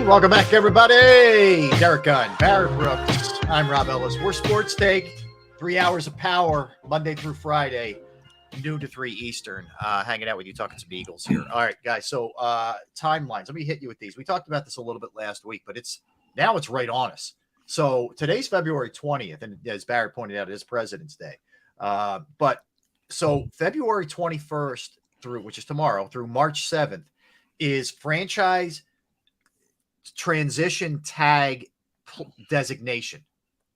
Welcome back, everybody. Derek Gunn, Barrett Brooks. I'm Rob Ellis. We're Sports Take, 3 hours of power, Monday through Friday, noon to 3 Eastern. Hanging out with you, talking some Eagles here. All right, guys. So timelines. Let me hit you with these. We talked about this a little bit last week, but it's right on us. So today's February 20th, and as Barrett pointed out, it is President's Day. But so February 21st through, which is tomorrow, through March 7th, is franchise transition tag designation.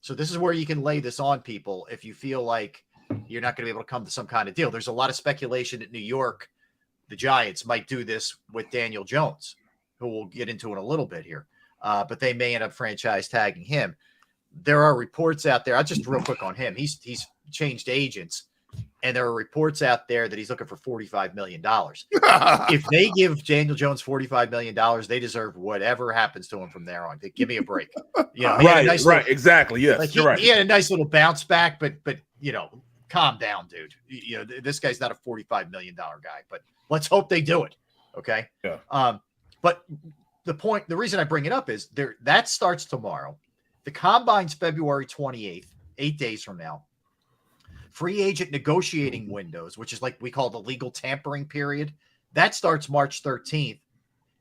So this is where you can lay this on people if you feel like you're not going to be able to come to some kind of deal. There's a lot of speculation that New York, the Giants, might do this with Daniel Jones, who we'll get into in a little bit here. But they may end up franchise tagging him. There are reports out there. I'll just real quick on him. He's changed agents, and there are reports out there that he's looking for $45 million. If they give Daniel Jones $45 million, they deserve whatever happens to him from there on. Give me a break. You know, right, exactly. Yes, like you're right. He had a nice little bounce back, but you know, calm down, dude. You know, this guy's not a $45 million guy, but let's hope they do it. Okay. Yeah. But the reason I bring it up is that starts tomorrow. The combine's February 28th, 8 days from now. Free agent negotiating windows, which is like we call the legal tampering period, that starts March 13th.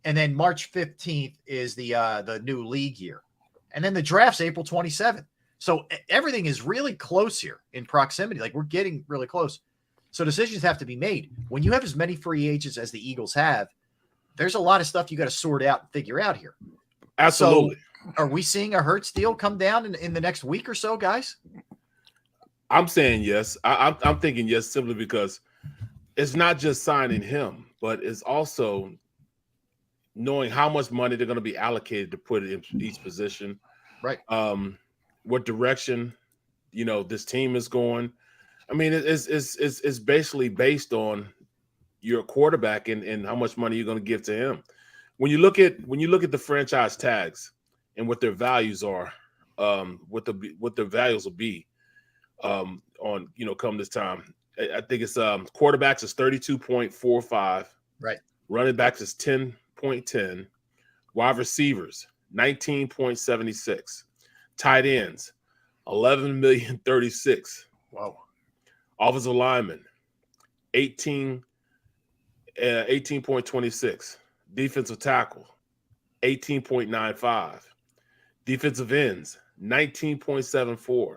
And then March 15th is the new league year. And then the draft's April 27th. So everything is really close here in proximity. Like, we're getting really close. So decisions have to be made. When you have as many free agents as the Eagles have, there's a lot of stuff you got to sort out and figure out here. Absolutely. So are we seeing a Hurts deal come down in the next week or so, guys? I'm saying yes. I'm thinking yes, simply because it's not just signing him, but it's also knowing how much money they're going to be allocated to put in each position. Right. What direction, this team is going. I mean, it's basically based on your quarterback and how much money you're going to give to him. When you look at the franchise tags and what their values are, what their values will be on come this time. I think it's quarterbacks is 32.45. Right. Running backs is 10.10. Wide receivers 19.76. Tight ends 11,036,000. Wow. Offensive linemen 18.26. Defensive tackle 18.95. Defensive ends 19.74.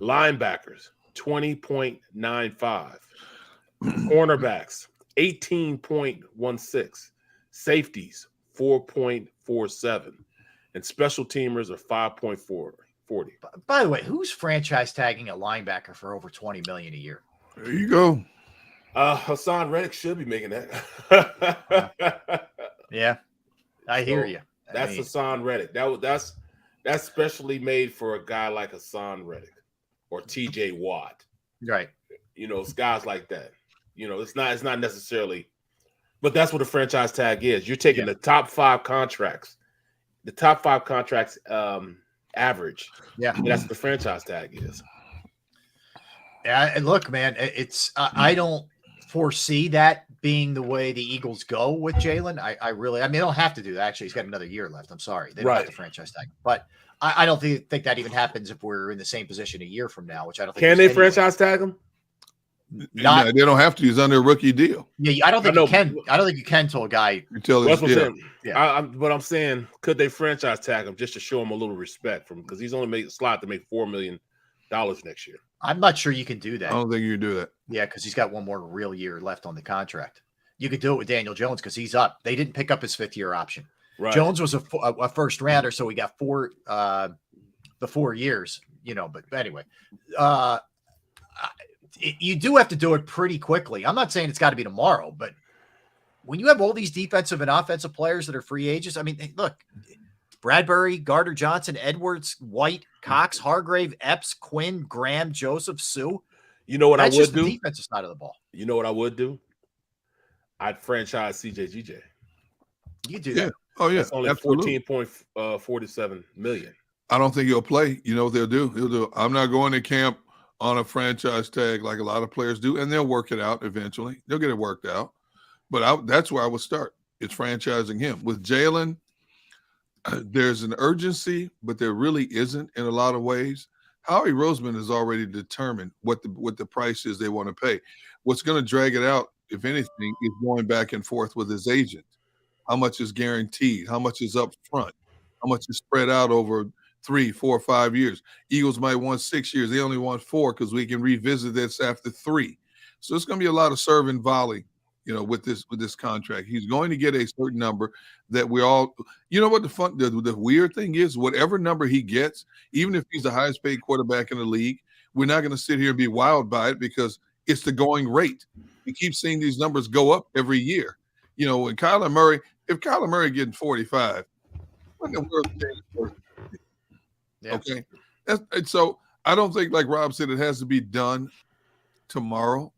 Linebackers 20.95. Cornerbacks 18.16. Safeties 4.47. And special teamers are 5.40. By the way, who's franchise tagging a linebacker for over $20 million a year? There you go. Hassan Reddick should be making that. Yeah, I hear you. That's Hassan Reddick. That's specially made for a guy like Hassan Reddick or TJ Watt. Right. It's guys like that. It's not necessarily, but that's what a franchise tag is. You're taking the top five contracts. The top five contracts average. Yeah. That's what the franchise tag is. Yeah, and look, man, it's I don't foresee that being the way the Eagles go with Jalen. I mean, they don't have to do that. Actually, he's got another year left. I'm sorry. They don't have to franchise tag. But I don't think that even happens if we're in the same position a year from now, which I don't think. Can they franchise tag him? They don't have to. He's under a rookie deal. Yeah, I don't think you can. I don't think you can tell a guy. But I'm saying, could they franchise tag him just to show him a little respect because he's only slot to make $4 million next year. I'm not sure you can do that. I don't think you can do that. Yeah, because he's got one more real year left on the contract. You could do it with Daniel Jones because he's up. They didn't pick up his fifth-year option. Right. Jones was a first rounder, so we got the 4 years. But anyway, you do have to do it pretty quickly. I'm not saying it's got to be tomorrow, but when you have all these defensive and offensive players that are free agents, I mean, look, Bradbury, Gardner Johnson, Edwards, White, Cox, Hargrave, Epps, Quinn, Graham, Joseph, Sue. You know what I would do? The defensive side of the ball. You know what I would do? I'd franchise CJGJ. You do that. Oh, yeah. That's only 14.47 million. I don't think he'll play. You know what they'll do? He'll do, I'm not going to camp on a franchise tag like a lot of players do, and they'll work it out eventually. They'll get it worked out. But that's where I would start. It's franchising him. With Jalen, there's an urgency, but there really isn't in a lot of ways. Howie Roseman has already determined what the price is they want to pay. What's going to drag it out, if anything, is going back and forth with his agent. How much is guaranteed? How much is up front? How much is spread out over 3, 4, 5 years? Eagles might want 6 years. They only want 4 because we can revisit this after 3. So it's going to be a lot of serve and volley, with this contract. He's going to get a certain number that we all, what the weird thing is, whatever number he gets, even if he's the highest paid quarterback in the league, we're not going to sit here and be wild by it because it's the going rate. We keep seeing these numbers go up every year. When Kyler Murray, if Kyler Murray getting 45, what in the world is that? Yeah. Okay. And so I don't think, like Rob said, it has to be done tomorrow.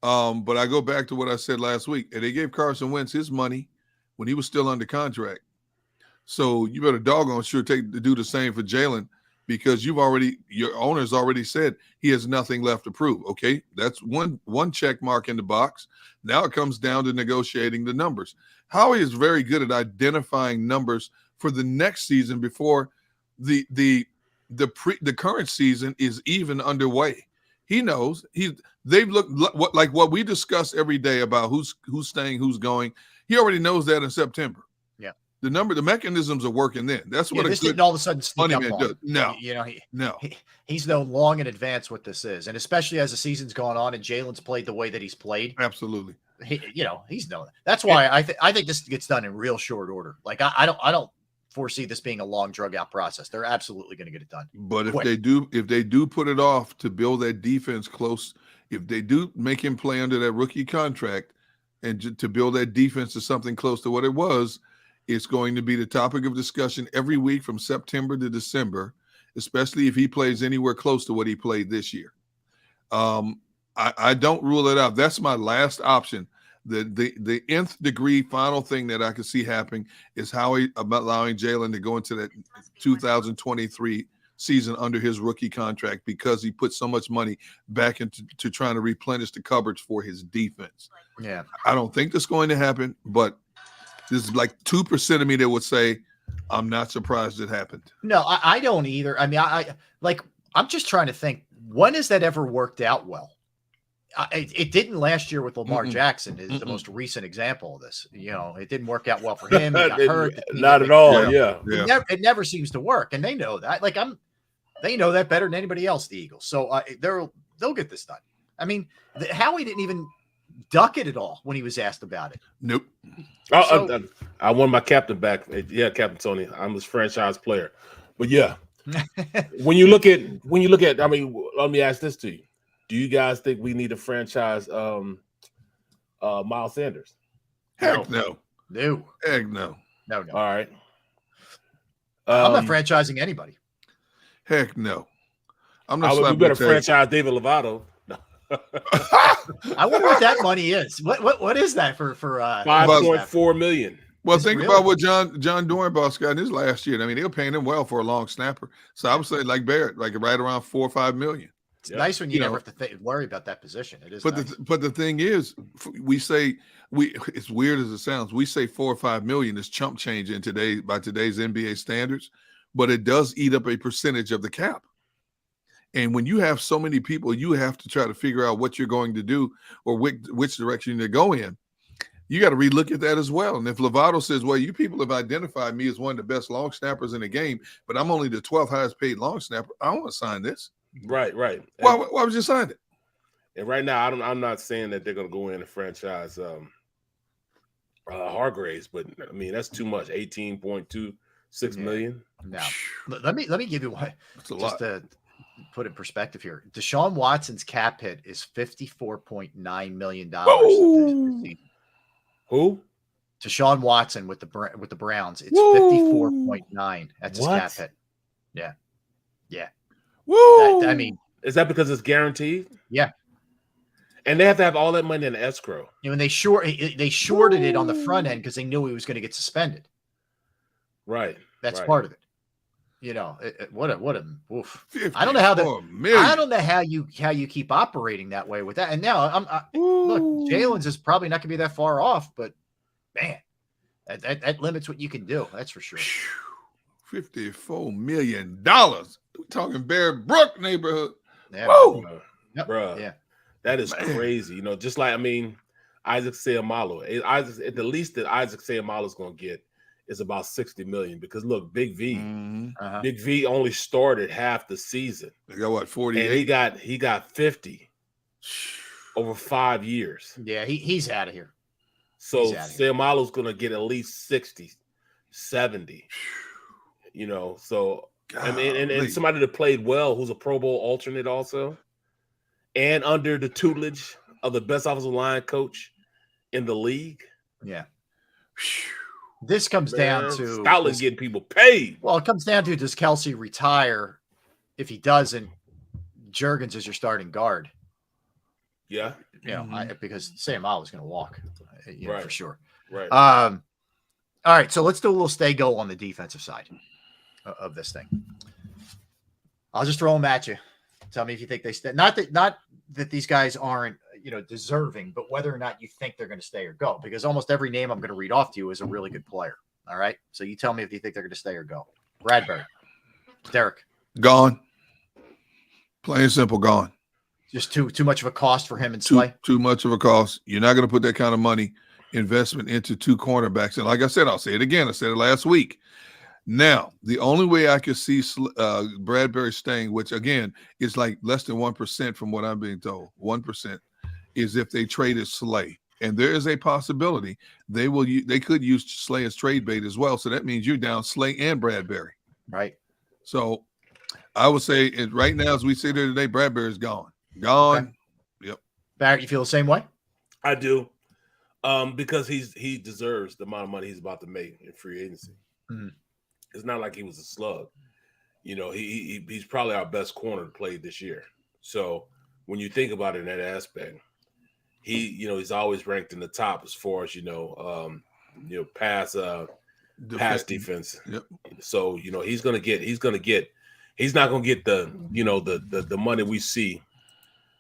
But I go back to what I said last week. And they gave Carson Wentz his money when he was still under contract. So you better doggone sure do the same for Jalen, because your owner's already said he has nothing left to prove. Okay, that's one check mark in the box. Now it comes down to negotiating the numbers. Howie is very good at identifying numbers for the next season before the current season is even underway. He knows they've looked what we discuss every day about who's staying, who's going. He already knows that in September. Yeah, the mechanisms are working then. That's what this didn't all of a sudden sneak up man on does. No, he's known long in advance what this is, and especially as the season's gone on and Jalen's played the way that he's played. Absolutely, he's known that. That's why I think this gets done in real short order. Like I don't foresee this being a long drug out process. They're absolutely going to get it done. But if they do put it off to build that defense close, if they do make him play under that rookie contract and to build that defense to something close to what it was, it's going to be the topic of discussion every week from September to December, especially if he plays anywhere close to what he played this year. I don't rule it out. That's my last option. The nth degree final thing that I could see happening is Howie allowing Jalen to go into that 2023 season under his rookie contract because he put so much money back into trying to replenish the cupboards for his defense. Yeah, I don't think that's going to happen, but there's like 2% of me that would say I'm not surprised it happened. No, I don't either. I mean, I'm just trying to think, when has that ever worked out well? It didn't last year with Lamar Jackson is the most recent example of this. It didn't work out well for him. He got hurt. Not at all. Yeah. It never seems to work, and they know that. They know that better than anybody else. The Eagles, so they'll get this done. I mean, Howie didn't even duck it at all when he was asked about it. Nope. I won my captain back. Yeah, Captain Tony. I'm his franchise player, but yeah. when you look at, I mean, let me ask this to you. Do you guys think we need to franchise Miles Sanders? Heck no. No. Heck no. No. All right. I'm not franchising anybody. Heck no. I'm not. You better franchise David Lovato. I wonder what that money is. What is that for $5.4 million? Well, think about what John Dornbos got in his last year. I mean, they were paying him well for a long snapper. So I would say like Barrett, like right around $4 or $5 million. It's nice when you never have to worry about that position. It is. But nice. But the thing is, it's weird as it sounds. We say $4 or $5 million is chump change by today's NBA standards, but it does eat up a percentage of the cap. And when you have so many people, you have to try to figure out what you're going to do or which direction to go in. You got to relook at that as well. And if Lovato says, well, you people have identified me as one of the best long snappers in the game, but I'm only the 12th highest paid long snapper, I don't want to sign this. Right. Why would you sign it? And right now, I'm not saying that they're going to go in and franchise Hargraves, but I mean that's too much. $18.26 million. Now, let me give you one just to put in perspective here. Deshaun Watson's cap hit is $54.9 million. Who? Deshaun Watson with the Browns. It's 54.9. That's his cap hit. Yeah. Woo! I mean, is that because it's guaranteed? Yeah. And they have to have all that money in escrow. They shorted it on the front end because they knew he was going to get suspended. Right. That's part of it. What a oof. I don't know how I don't know how you keep operating that way with that. And now look, Jalen's is probably not going to be that far off, but man, that limits what you can do. That's for sure. $54 million. We're talking Bear Brook neighborhood. Yeah, Whoa. Yep. Bruh. Yeah. That is Man. crazy. You know, just like, I mean, Isaac Seumalo. At the least that Isaac Seumalo is going to get is about $60 million, because look, Big V. Mm-hmm. Big V only started half the season. They got what, 48? And he got 50 over 5 years. Yeah, he's out of here. So Seumalo's going to get at least 60, 70. You know, so I mean, and somebody that played well, who's a Pro Bowl alternate also, and under the tutelage of the best offensive line coach in the league. Yeah. This comes down to Scotland getting people paid. Well, it comes down to, does Kelsey retire? If he doesn't, Juergens is your starting guard. Yeah. You know, because Seumalo is going to walk, you know, for sure. Right. All right, so let's do a little stay go on the defensive side of this thing. I'll just throw them at you. Tell me if you think they stay. Not that these guys aren't, you know, deserving, but whether or not you think they're going to stay or go, because almost every name I'm going to read off to you is a really good player. All right, so you tell me if you think they're going to stay or go. Bradbury, Derek, gone. Plain and simple, gone. Just too much of a cost for him and Slay. Too much of a cost. You're not going to put that kind of money investment into two cornerbacks. And like I said, I'll say it again. I said it last week. Now, the only way I could see Bradbury staying, which again is like less than 1% from what I'm being told, 1%, is if they traded Slay. And there is a possibility they could use Slay as trade bait as well. So that means you're down Slay and Bradbury. Right. So I would say right now, as we sit here today, Bradbury's gone. Gone. Okay. Yep. Barrett, you feel the same way? I do. Because he deserves the amount of money he's about to make in free agency. Mm-hmm. It's not like he was a slug. You know, he's probably our best corner to play this year. So when you think about it in that aspect, he's always ranked in the top as far as, pass defense. Yep. So, he's not going to get the money we see,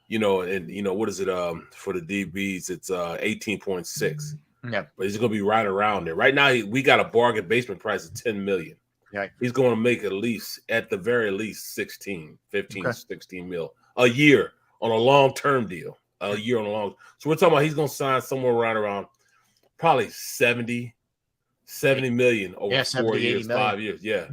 what is it for the DBs? It's 18.6. Yeah. But he's going to be right around there. Right now, we got a bargain basement price of $10 million. Yeah. He's going to make at the very least 16 mil a year on a long-term deal. A year on a long. So we're talking about he's going to sign somewhere right around probably 70 million over 4 years, 5 years. Yeah.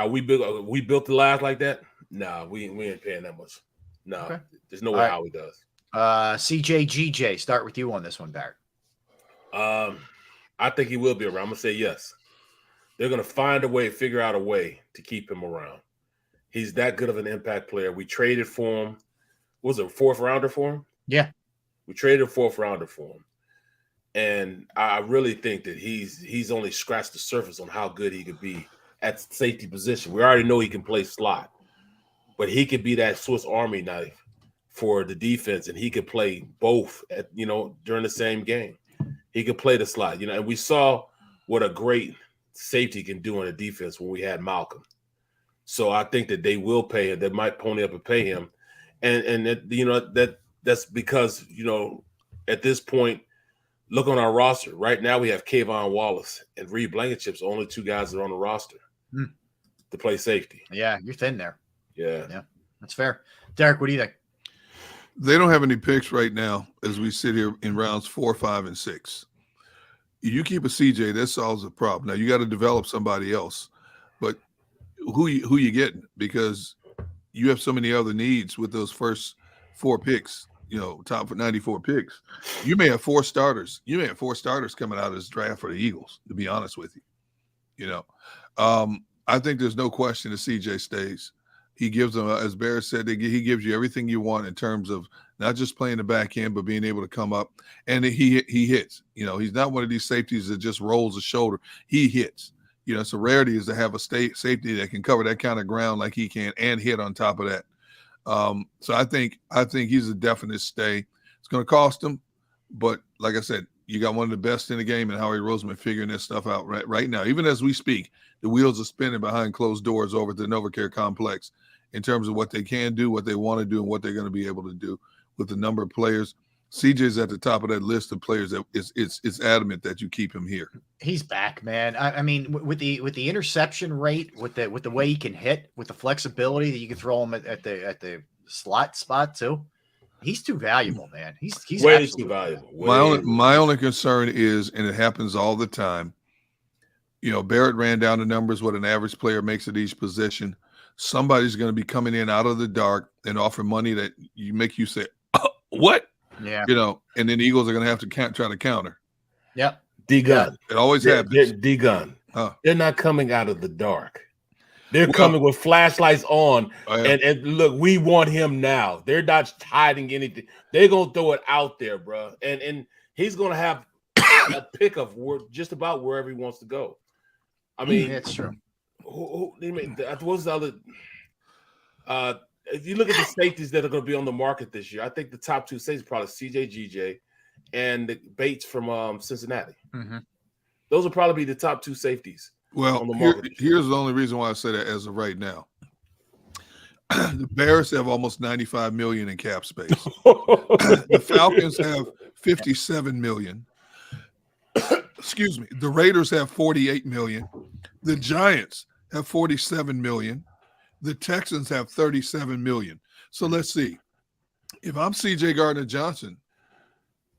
We built the lives like that? Nah, we ain't paying that much. No, okay. There's no way how he does. CJGJ, start with you on this one, Barrett. I think he will be around. I'm gonna say yes. They're gonna figure out a way to keep him around. He's that good of an impact player. We traded for him. Was it a 4th rounder for him? Yeah. We traded a 4th rounder for him. And I really think that he's only scratched the surface on how good he could be at safety position. We already know he can play slot, but he could be that Swiss Army knife for the defense, and he could play both during the same game. He could play the slot, and we saw what a great safety can do on a defense when we had Malcolm. So I think that they will pay him. They might pony up and pay him. And that's because, at this point, look on our roster. Right now we have Kayvon Wallace and Reed Blankenship's only 2 guys that are on the roster to play safety. Yeah, you're thin there. Yeah, that's fair. Derek, what do you think? They don't have any picks right now as we sit here in rounds 4, 5, and 6. You keep a CJ, that solves the problem. Now you got to develop somebody else, but who you getting? Because you have so many other needs with those first 4 picks. Top 94 picks. You may have 4 starters. You may have 4 starters coming out of this draft for the Eagles, to be honest with you. I think there's no question that CJ stays. He gives them, as Barrett said, he gives you everything you want in terms of not just playing the back end, but being able to come up. And he hits. He's not one of these safeties that just rolls the shoulder. He hits. It's a rarity is to have a safety that can cover that kind of ground like he can and hit on top of that. So I think he's a definite stay. It's going to cost him, but like I said, you got one of the best in the game, and Howie Roseman figuring this stuff out right now. Even as we speak, the wheels are spinning behind closed doors over at the NovaCare complex in terms of what they can do, what they want to do, and what they're going to be able to do with the number of players. CJ's at the top of that list of players that it's adamant that you keep him here. He's back, man. I mean, with the interception rate, with the way he can hit, with the flexibility that you can throw him at the slot spot too. He's too valuable, man. He's way too valuable. My only concern is, and it happens all the time, you know, Barrett ran down the numbers what an average player makes at each position. Somebody's going to be coming in out of the dark and offer money that you say, oh, what? Yeah. You know, and then the Eagles are going to have to try to counter. Yep. D-Gun. It always happens. D-Gun. Huh. They're not coming out of the dark. They're coming with flashlights on. And look, we want him now. They're not hiding anything. They're going to throw it out there, bro. And he's going to have a pick of just about wherever he wants to go. I mean, it's true. What's the other? If you look at the safeties that are going to be on the market this year, I think the top two safeties are probably CJ GJ and the Bates from Cincinnati. Mm-hmm. Those will probably be the top two safeties. Well, here's the only reason why I say that as of right now. The Bears have almost $95 million in cap space. The Falcons have $57 million. Excuse me. The Raiders have $48 million. The Giants have $47 million. The Texans have $37 million. So let's see. If I'm C.J. Gardner-Johnson,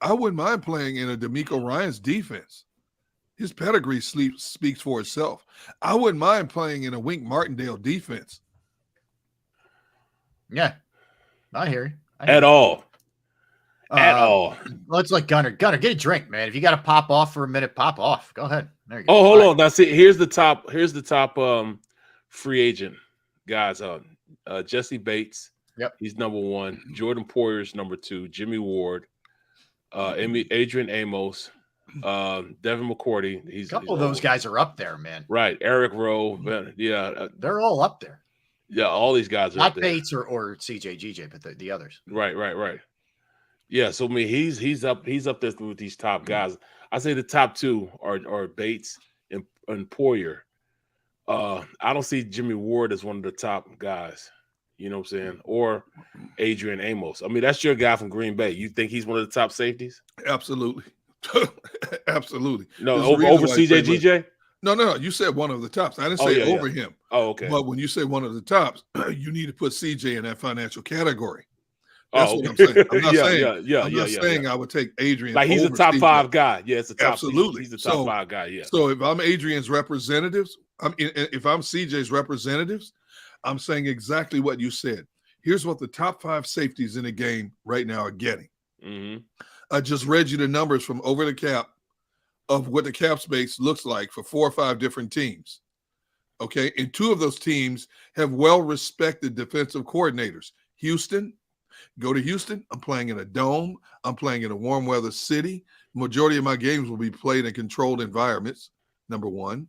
I wouldn't mind playing in a D'Amico Ryans defense. His pedigree speaks for itself. I wouldn't mind playing in a Wink Martindale defense. Yeah, I hear you. At all. Well, it's like Gunner. Gunner, get a drink, man. If you got to pop off for a minute, pop off. Go ahead. There you go. Oh, hold on. Now, see, here's the top free agent guys. Jesse Bates. Yep. He's number one. Jordan Poyer's number two. Jimmy Ward. Adrian Amos. Devin McCourty. A couple of those guys are up there, man. Right. Eric Rowe. Yeah. They're all up there. Yeah, all these guys are not up there. Bates or CJ GJ, but the others. Right. Yeah, so I mean he's up there with these top guys. I say the top two are Bates and Poyer. I don't see Jimmy Ward as one of the top guys, you know what I'm saying? Or Adrian Amos. I mean, that's your guy from Green Bay. You think he's one of the top safeties? Absolutely. Absolutely. No, over CJ GJ? No. You said one of the tops. I didn't say over him. Oh, okay. But when you say one of the tops, you need to put CJ in that financial category. That's what I'm saying. I'm not saying I would take Adrian. Like he's a top CJ. 5 guy. Yeah, it's a top. Absolutely. He's the top 5 guy. Yeah. So if I'm Adrian's representatives, if I'm CJ's representatives, I'm saying exactly what you said. Here's what the top 5 safeties in the game right now are getting. Mm-hmm. I just read you the numbers from over the cap of what the cap space looks like for 4 or 5 different teams. Okay. And 2 of those teams have well-respected defensive coordinators. Houston, go to Houston. I'm playing in a dome. I'm playing in a warm weather city. Majority of my games will be played in controlled environments, number 1.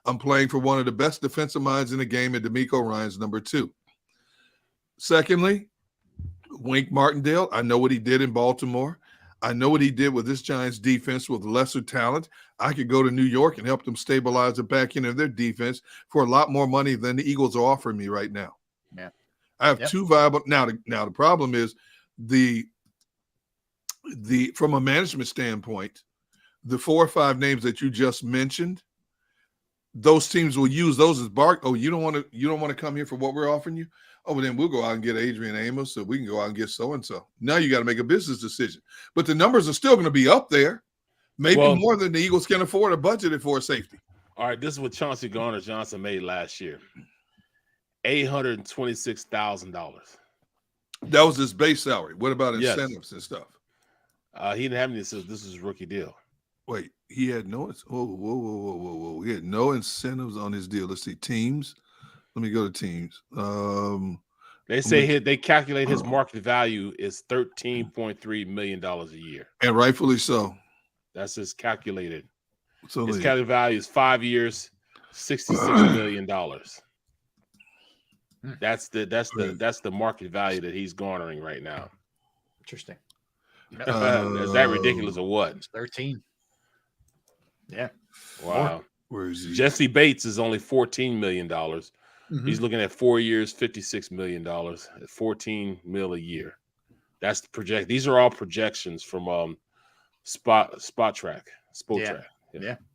I'm playing for one of the best defensive minds in the game in D'Amico Ryans, number 2. Secondly, Wink Martindale. I know what he did in Baltimore. I know what he did with this Giants defense with lesser talent. I could go to New York and help them stabilize the back end of their defense for a lot more money than the Eagles are offering me right now. Yeah. I have 2 viable. Now the problem is the from a management standpoint, the 4 or 5 names that you just mentioned, those teams will use those as bark. Oh, you don't want to come here for what we're offering you? Oh, well, then we'll go out and get Adrian Amos, so we can go out and get so-and-so. Now you got to make a business decision. But the numbers are still going to be up there, maybe more than the Eagles can afford or budgeted for a safety. All right, this is what Chauncey Gardner-Johnson made last year. $826,000. That was his base salary. What about incentives and stuff? He didn't have any. This is his rookie deal. Wait, he had no. Whoa! He had no incentives on his deal. Let's see, teams. Let me go to teams. They say they calculate his market value is $13.3 million a year, and rightfully so. That's his calculated. So his calculated value is 5 years, $66 million. That's the market value that he's garnering right now. Interesting. Is that ridiculous or what? It's 13. Yeah. Wow. Where is he? Jesse Bates is only $14 million. Mm-hmm. He's looking at 4 years, $56 million, at $14 million a year. That's the project. These are all projections from Spot Track.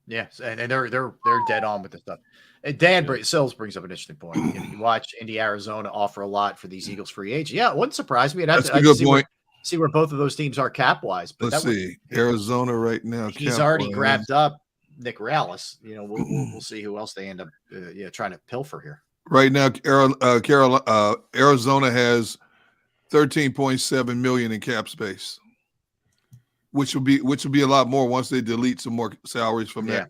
Yeah. And they're dead on with this stuff. And Dan Sills brings up an interesting point. You watch Arizona offer a lot for these Eagles free agents. Yeah, it wouldn't surprise me. That's a good point. See where both of those teams are cap wise. But let's see, Arizona right now. He's already grabbed up Nick Rallis. We'll see who else they end up trying to pilfer here. Right now, Arizona has $13.7 million in cap space, which will be a lot more once they delete some more salaries from that.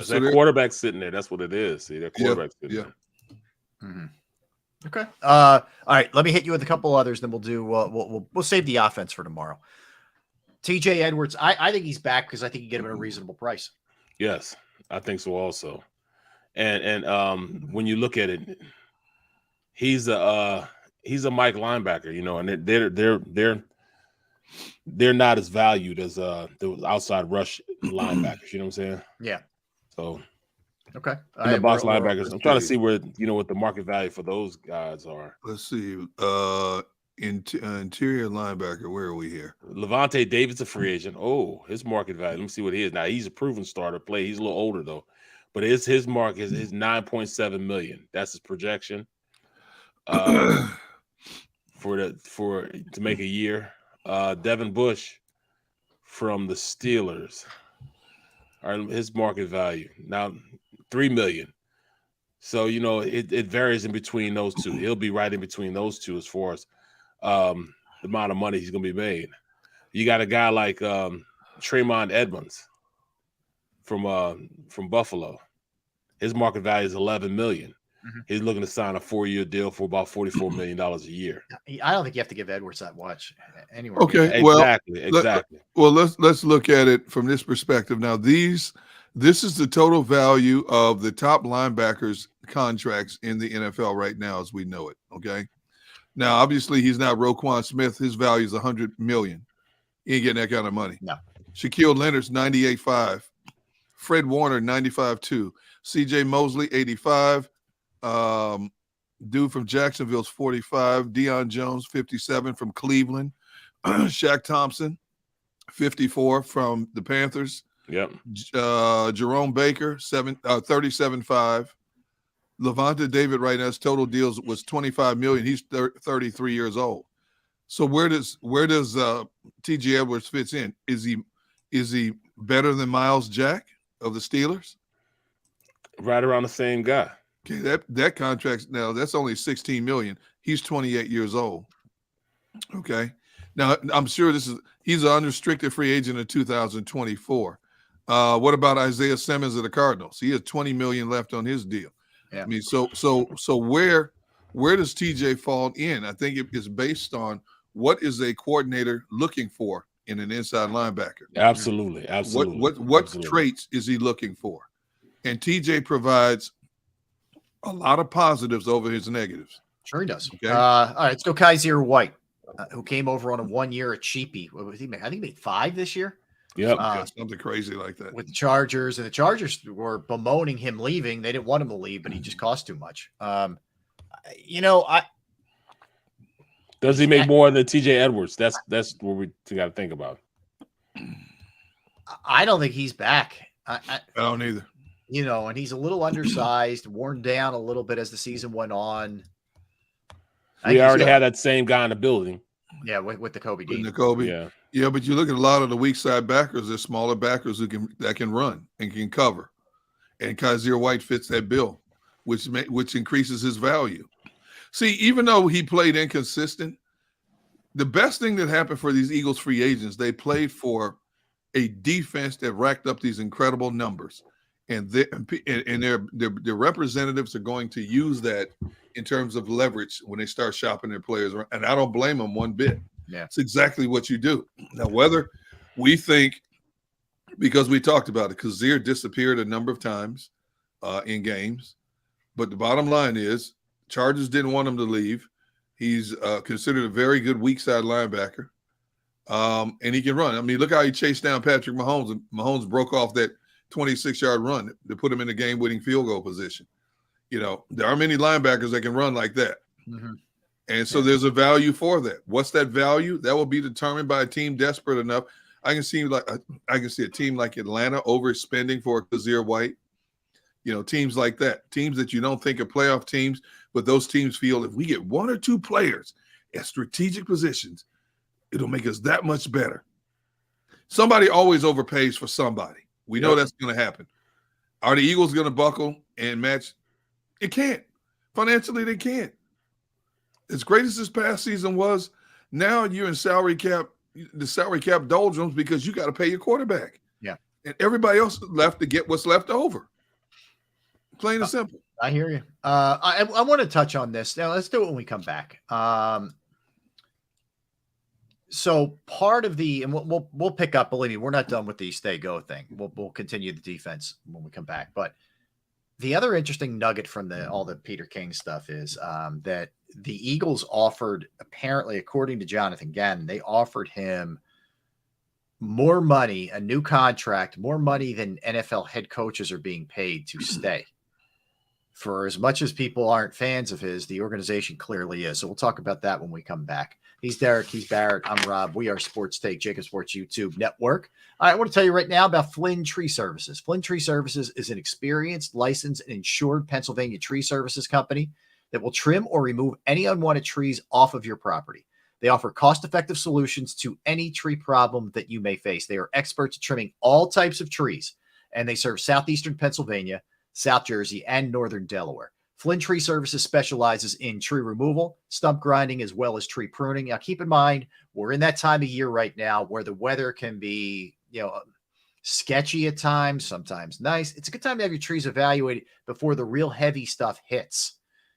So that quarterback sitting there. That's what it is. See, that quarterback sitting there. Mm-hmm. Okay. All right. Let me hit you with a couple others. Then we'll do. We'll save the offense for tomorrow. TJ Edwards. I think he's back because I think you get him at a reasonable price. Yes, I think so also. And when you look at it, he's a Mike linebacker, and they're not as valued as the outside rush linebackers. You know what I'm saying? Yeah. So okay. And the box linebackers. I'm trying to see where what the market value for those guys are. Let's see. Interior linebacker. Where are we here? Levante David's a free agent. Oh, his market value. Let me see what he is. Now he's a proven starter play. He's a little older though, but his mark is 9.7 million. That's his projection. To make a year. Devin Bush from the Steelers. His market value now $3 million. So it varies in between those two. He'll be right in between those two as far as the amount of money he's going to be made. You got a guy like Tremont Edmonds from Buffalo. His market value is $11 million. Mm-hmm. He's looking to sign a 4-year deal for about $44 million a year. I don't think you have to give Edwards that much anywhere. Okay, exactly. Well, let's look at it from this perspective. Now, this is the total value of the top linebackers contracts in the NFL right now, as we know it. Okay. Now, obviously, he's not Roquan Smith. His value is $100 million. He ain't getting that kind of money. No. Shaquille Leonard's 98.5. Fred Warner 95.2. C.J. Mosley 85. Dude from Jacksonville's 45. Deion Jones 57 from Cleveland. Shaq Thompson 54 from the Panthers. Yep. Jerome Baker 37.5. Levante David right now his total deals was $25 million. He's 33 years old. So where does T.J. Edwards fits in? Is he better than Miles Jack of the Steelers? Right around the same guy. Okay, that contract now that's only $16 million. He's 28 years old. Okay, now I'm sure he's an unrestricted free agent in 2024. What about Isaiah Simmons of the Cardinals? He has $20 million left on his deal. Yeah. I mean, so where does TJ fall in? I think it is based on what is a coordinator looking for in an inside linebacker. Absolutely. What traits is he looking for? And TJ provides a lot of positives over his negatives. Sure he does. Okay. All right, let's go Kaiser White, who came over on a 1-year at cheapie. What was he make? I think he made 5 this year. Yeah, something crazy like that. With the Chargers, and the Chargers were bemoaning him leaving. They didn't want him to leave, but he just cost too much. Does he make more than TJ Edwards? That's what we got to think about. I don't think he's back. I don't either. And he's a little undersized, worn down a little bit as the season went on. We already had that same guy in the building. Yeah, with the Kobe Dean. Yeah, but you look at a lot of the weak side backers, they're smaller backers that can run and can cover. And Kaiser White fits that bill, which increases his value. See, even though he played inconsistent, the best thing that happened for these Eagles free agents, they played for a defense that racked up these incredible numbers. And their representatives are going to use that in terms of leverage when they start shopping their players. And I don't blame them one bit. Yeah, it's exactly what you do. Now, whether we think, because we talked about it, Kazir disappeared a number of times in games, but the bottom line is Chargers didn't want him to leave. He's considered a very good weak side linebacker, and he can run. I mean, look how he chased down Patrick Mahomes, and Mahomes broke off that 26-yard run to put him in the game-winning field goal position. There are many linebackers that can run like that. Mm-hmm. And so there's a value for that. What's that value? That will be determined by a team desperate enough. I can see a team like Atlanta overspending for Kazir White. You know, teams like that, teams that you don't think are playoff teams, but those teams feel if we get one or two players at strategic positions, it'll make us that much better. Somebody always overpays for somebody. We know that's going to happen. Are the Eagles going to buckle and match? It can't. Financially, they can't. As great as this past season was, now you're in the salary cap doldrums because you got to pay your quarterback. Yeah. And everybody else is left to get what's left over. Plain and simple. I hear you. I want to touch on this. Now, let's do it when we come back. So part of and we'll pick up, believe me, we're not done with the stay-go thing. We'll continue the defense when we come back. But the other interesting nugget from all the Peter King stuff is that the Eagles offered, apparently, according to Jonathan Gannon, they offered him more money, a new contract, more money than NFL head coaches are being paid to stay. For as much as people aren't fans of his, the organization clearly is. So we'll talk about that when we come back. He's Derek. He's Barrett. I'm Rob. We are Sports Take, JAKIB Sports YouTube Network. All right, I want to tell you right now about Flynn Tree Services. Flynn Tree Services is an experienced, licensed, and insured Pennsylvania tree services company that will trim or remove any unwanted trees off of your property. They offer cost-effective solutions to any tree problem that you may face. They are experts at trimming all types of trees, and they serve southeastern Pennsylvania, South Jersey, and northern Delaware. Flynn Tree Services specializes in tree removal, stump grinding, as well as tree pruning. Now, keep in mind, we're in that time of year right now where the weather can be, sketchy at times, sometimes nice. It's a good time to have your trees evaluated before the real heavy stuff hits.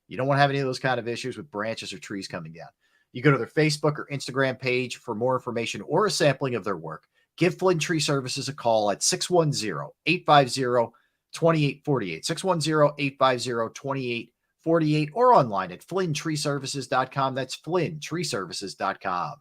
You don't want to have any of those kind of issues with branches or trees coming down. You go to their Facebook or Instagram page for more information or a sampling of their work. Give Flynn Tree Services a call at 610-850-2848, 610-850-2848, or online at flynntreeservices.com. That's flynntreeservices.com.